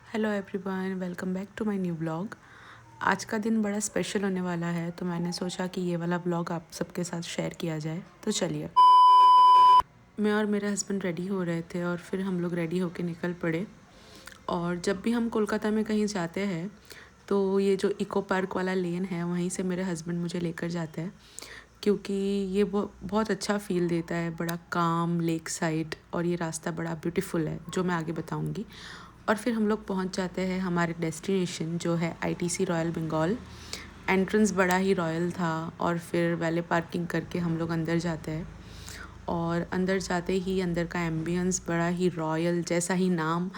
Hello everyone, welcome back to my new blog. आज का दिन बड़ा स्पेशल होने वाला है, तो मैंने सोचा कि ये वाला ब्लॉग आप सबके साथ शेयर किया जाए। तो चलिए, मैं और मेरे हस्बैंड रेडी हो रहे थे और फिर हम लोग रेडी होके निकल पड़े। और जब भी हम कोलकाता में कहीं जाते हैं तो ये जो इको पार्क वाला लेन है वहीं से मेरे हस्बैंड मुझे लेकर जाते हैं, क्योंकि ये बहुत अच्छा फ़ील देता है, बड़ा काम लेक साइड, और ये रास्ता बड़ा ब्यूटीफुल है जो मैं आगे बताऊंगी। और फिर हम लोग पहुंच जाते हैं हमारे डेस्टिनेशन जो है आईटीसी रॉयल बंगाल। एंट्रेंस बड़ा ही रॉयल था और फिर वैले पार्किंग करके हम लोग अंदर जाते हैं। और अंदर जाते ही अंदर का एम्बियंस बड़ा ही रॉयल, जैसा ही नाम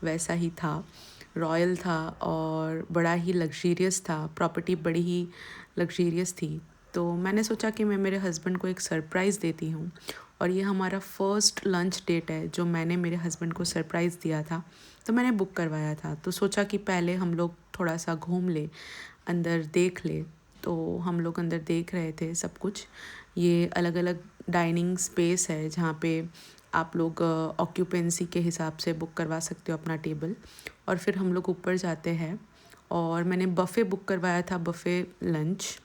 वैसा ही था, रॉयल था और बड़ा ही लग्जीरियस था। प्रॉपर्टी बड़ी ही लग्जीरियस थी। तो मैंने सोचा कि मैं मेरे हस्बैंड को एक सरप्राइज़ देती हूँ, और ये हमारा फर्स्ट लंच डेट है जो मैंने मेरे हस्बैंड को सरप्राइज़ दिया था। तो मैंने बुक करवाया था, तो सोचा कि पहले हम लोग थोड़ा सा घूम ले, अंदर देख ले। तो हम लोग अंदर देख रहे थे सब कुछ। ये अलग अलग डाइनिंग स्पेस है जहाँ पे आप लोग ऑक्यूपेंसी के हिसाब से बुक करवा सकते हो अपना टेबल। और फिर हम लोग ऊपर जाते हैं और मैंने बफ़े बुक करवाया था, बफ़े लंच।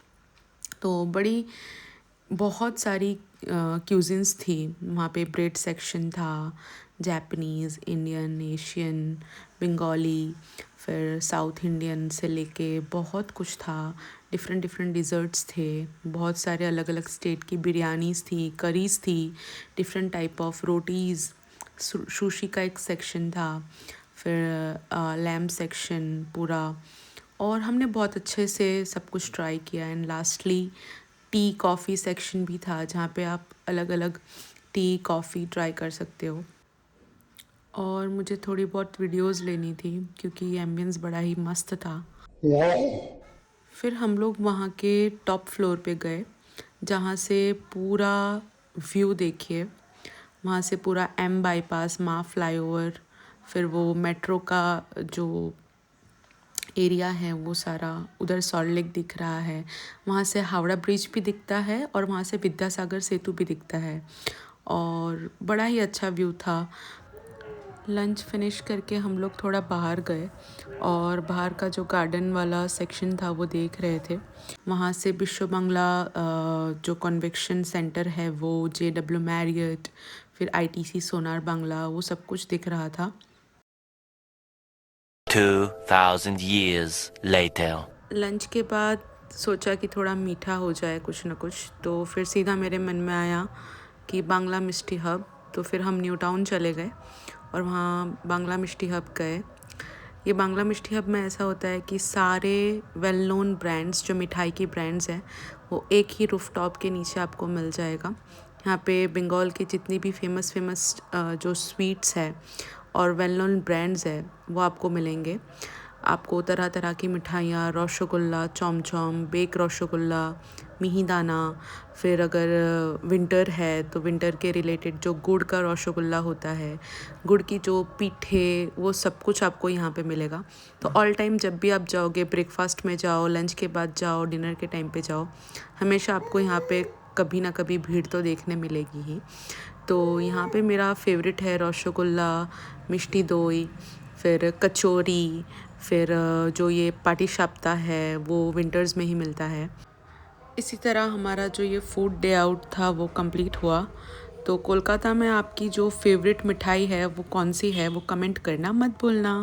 तो बड़ी बहुत सारी क्यूजिन्स थी वहाँ पे। ब्रेड सेक्शन था, जापानीज़, इंडियन, एशियन, बंगाली, फिर साउथ इंडियन से लेके बहुत कुछ था। डिफरेंट डिफरेंट डिज़र्ट्स थे, बहुत सारे अलग अलग स्टेट की बिरयानीज़ थी, करीज़ थी, different type of rotis. Sushi का एक सेक्शन था, फिर लैम्ब सेक्शन पूरा। और हमने बहुत अच्छे से सब कुछ ट्राई किया। And lastly tea coffee section भी था जहाँ पे आप अलग अलग टी कॉफ़ी ट्राई कर सकते हो। और मुझे थोड़ी बहुत वीडियोस लेनी थी क्योंकि एम्बियंस बड़ा ही मस्त था। फिर हम लोग वहाँ के टॉप फ्लोर पे गए जहाँ से पूरा व्यू देखिए। वहाँ से पूरा एम बाईपास, माँ फ्लाईओवर, फिर वो मेट्रो का जो एरिया है वो सारा, उधर सॉल्ट लेक दिख रहा है। वहाँ से हावड़ा ब्रिज भी दिखता है और वहाँ से विद्यासागर सेतु भी दिखता है, और बड़ा ही अच्छा व्यू था। लंच फिनिश करके हम लोग थोड़ा बाहर गए और बाहर का जो गार्डन वाला सेक्शन था वो देख रहे थे। वहाँ से विश्व बांग्ला जो कन्वेंशन सेंटर है वो, JW मैरियट, फिर ITC सोनार बांग्ला, वो सब कुछ दिख रहा था। 2000 years later. लंच के बाद सोचा कि थोड़ा मीठा हो जाए कुछ ना कुछ, तो फिर सीधा मेरे मन में आया कि बांग्ला मिष्टी हब। तो फिर हम न्यू टाउन चले गए और वहाँ बांग्ला मिष्टी हब गए। ये बांग्ला मिष्टी हब में ऐसा होता है कि सारे वेल नोन ब्रांड्स, जो मिठाई की ब्रांड्स हैं, वो एक ही रूफटॉप के नीचे आपको मिल जाएगा। यहाँ पे बंगाल की जितनी भी फेमस जो स्वीट्स है और वेल नोन ब्रांड्स है वो आपको मिलेंगे। आपको तरह तरह की मिठाइयाँ, रसगुल्ला, चमचम, बेक रसगुल्ला, मिहिदाना, फिर अगर विंटर है तो विंटर के रिलेटेड जो गुड़ का रसगुल्ला होता है, गुड़ की जो पीठे, वो सब कुछ आपको यहाँ पे मिलेगा। तो ऑल टाइम जब भी आप जाओगे, ब्रेकफास्ट में जाओ, लंच के बाद जाओ, डिनर के टाइम पे जाओ, हमेशा आपको यहाँ पे कभी ना कभी भीड़ तो देखने मिलेगी ही। तो यहाँ पे मेरा फेवरेट है रसगुल्ला, मिष्टी दोई, फिर कचौरी, फिर जो ये पाटीसापता है वो विंटर्स में ही मिलता है। इसी तरह हमारा जो ये फूड डे आउट था वो कंप्लीट हुआ। तो कोलकाता में आपकी जो फेवरेट मिठाई है वो कौन सी है, वो कमेंट करना मत भूलना।